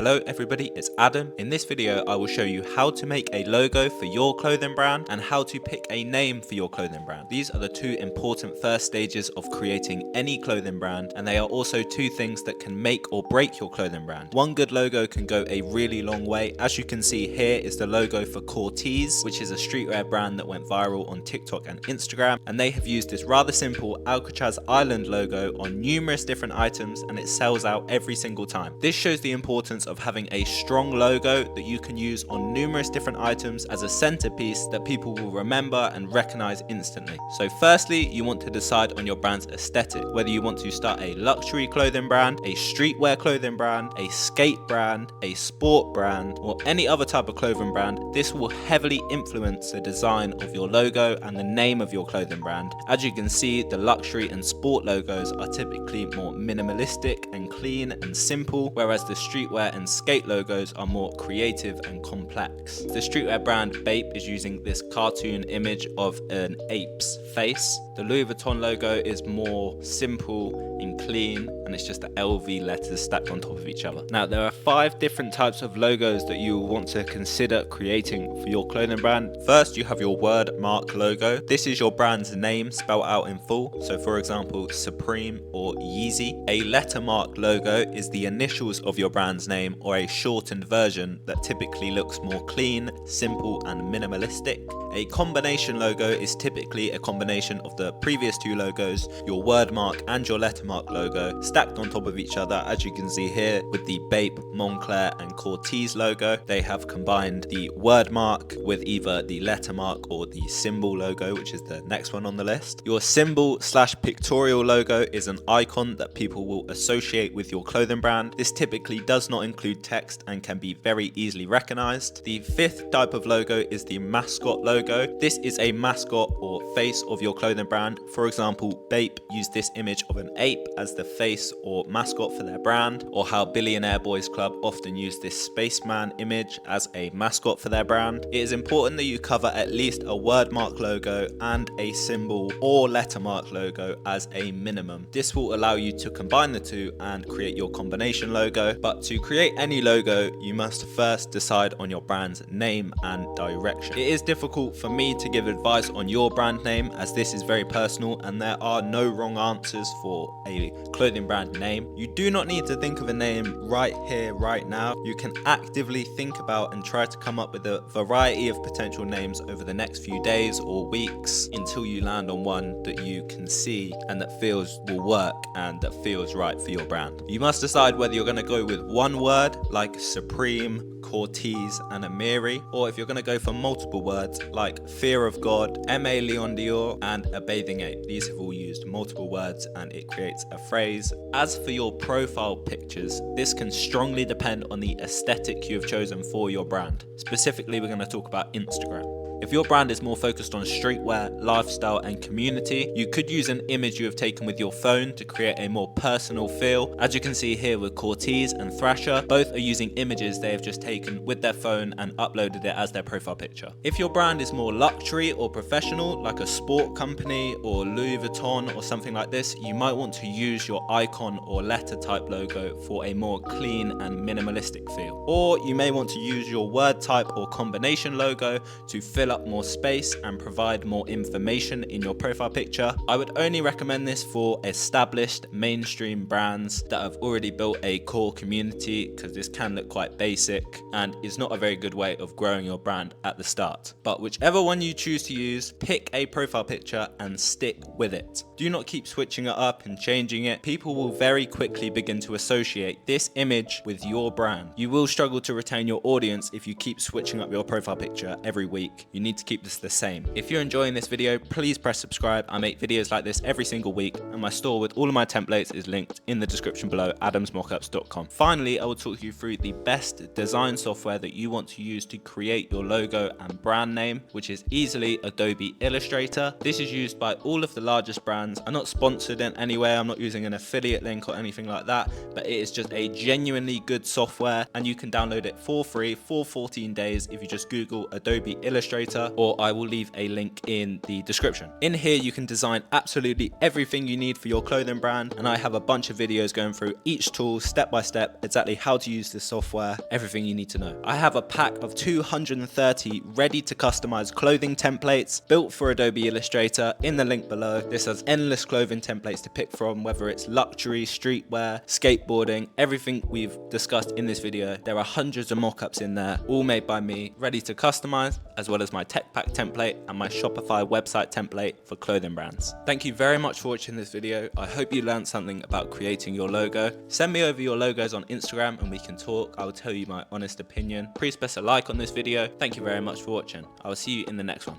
Hello everybody, it's Adam. In this video I will show you how to make a logo for your clothing brand and how to pick a name for your clothing brand. These are the two important first stages of creating any clothing brand, and they are also two things that can make or break your clothing brand. One good logo can go a really long way. As you can see here is the logo for Cortez, which is a streetwear brand that went viral on TikTok and Instagram, and they have used this rather simple Alcatraz Island logo on numerous different items and it sells out every single time. This shows the importance of having a strong logo that you can use on numerous different items as a centerpiece that people will remember and recognize instantly. So firstly, you want to decide on your brand's aesthetic, whether you want to start a luxury clothing brand, a streetwear clothing brand, a skate brand, a sport brand, or any other type of clothing brand. This will heavily influence the design of your logo and the name of your clothing brand. As you can see, the luxury and sport logos are typically more minimalistic and clean and simple, whereas the streetwear and skate logos are more creative and complex. The streetwear brand Bape is using this cartoon image of an ape's face. The Louis Vuitton logo is more simple and clean, and it's just the LV letters stacked on top of each other. Now, there are 5 different types of logos that you will want to consider creating for your clothing brand. First, you have your word mark logo. This is your brand's name spelled out in full. So for example, Supreme or Yeezy. A lettermark logo is the initials of your brand's name or a shortened version that typically looks more clean, simple, and minimalistic. A combination logo is typically a combination of the previous 2 logos, your word mark and your lettermark logo, stacked on top of each other. As you can see here with the Bape, Moncler, and Cortez logo, they have combined the word mark with either the lettermark or the symbol logo, which is the next one on the list. Your symbol / pictorial logo is an icon that people will associate with your clothing brand. This typically does not include text and can be very easily recognized. The 5th type of logo is the mascot logo. This is a mascot or face of your clothing brand. For example, Bape used this image of an ape as the face or mascot for their brand, or how Billionaire Boys Club often use this spaceman image as a mascot for their brand. It is important that you cover at least a word mark logo and a symbol or lettermark logo as a minimum. This will allow you to combine the two and create your combination logo. But to create any logo, you must first decide on your brand's name and direction. It is difficult for me to give advice on your brand name as this is very personal and there are no wrong answers for a clothing brand name. You do not need to think of a name right here, right now. You can actively think about and try to come up with a variety of potential names over the next few days or weeks until you land on one that you can see and that will work and that feels right for your brand. You must decide whether you're going to go with one word like Supreme, Cortez, and Amiri, or if you're going to go for multiple words like Fear of God, M.A. Leon Dior, and a bathing ape. These have all used multiple words and it creates a phrase. As for your profile pictures, this can strongly depend on the aesthetic you have chosen for your brand. Specifically, we're going to talk about Instagram. If your brand is more focused on streetwear, lifestyle, and community, you could use an image you have taken with your phone to create a more personal feel. As you can see here with Cortez and Thrasher, both are using images they have just taken with their phone and uploaded it as their profile picture. If your brand is more luxury or professional, like a sport company or Louis Vuitton or something like this, you might want to use your icon or letter type logo for a more clean and minimalistic feel. Or you may want to use your word type or combination logo to fill up more space and provide more information in your profile picture. I would only recommend this for established mainstream brands that have already built a core community, because this can look quite basic and is not a very good way of growing your brand at the start. But whichever one you choose to use, pick a profile picture and stick with it. Do not keep switching it up and changing it. People will very quickly begin to associate this image with your brand. You will struggle to retain your audience if you keep switching up your profile picture every week. You need to keep this the same. If you're enjoying this video, please press subscribe. I make videos like this every single week, and my store with all of my templates is linked in the description below, adamsmockups.com. Finally, I will talk you through the best design software that you want to use to create your logo and brand name, which is easily Adobe Illustrator. This is used by all of the largest brands. I'm not sponsored in any way. I'm not using an affiliate link or anything like that, but it is just a genuinely good software, and you can download it for free for 14 days if you just Google Adobe Illustrator Illustrator, or I will leave a link in the description. In here you can design absolutely everything you need for your clothing brand, and I have a bunch of videos going through each tool step by step, exactly how to use this software, everything you need to know. I have a pack of 230 ready to customize clothing templates built for Adobe Illustrator in the link below. This has endless clothing templates to pick from, whether it's luxury, streetwear, skateboarding, everything we've discussed in this video. There are hundreds of mockups in there, all made by me, ready to customize, as well as my tech pack template and my Shopify website template for clothing brands. Thank you very much for watching this video. I hope you learned something about creating your logo. Send me over your logos on Instagram and we can talk. I will tell you my honest opinion. Please press a like on this video. Thank you very much for watching. I will see you in the next one.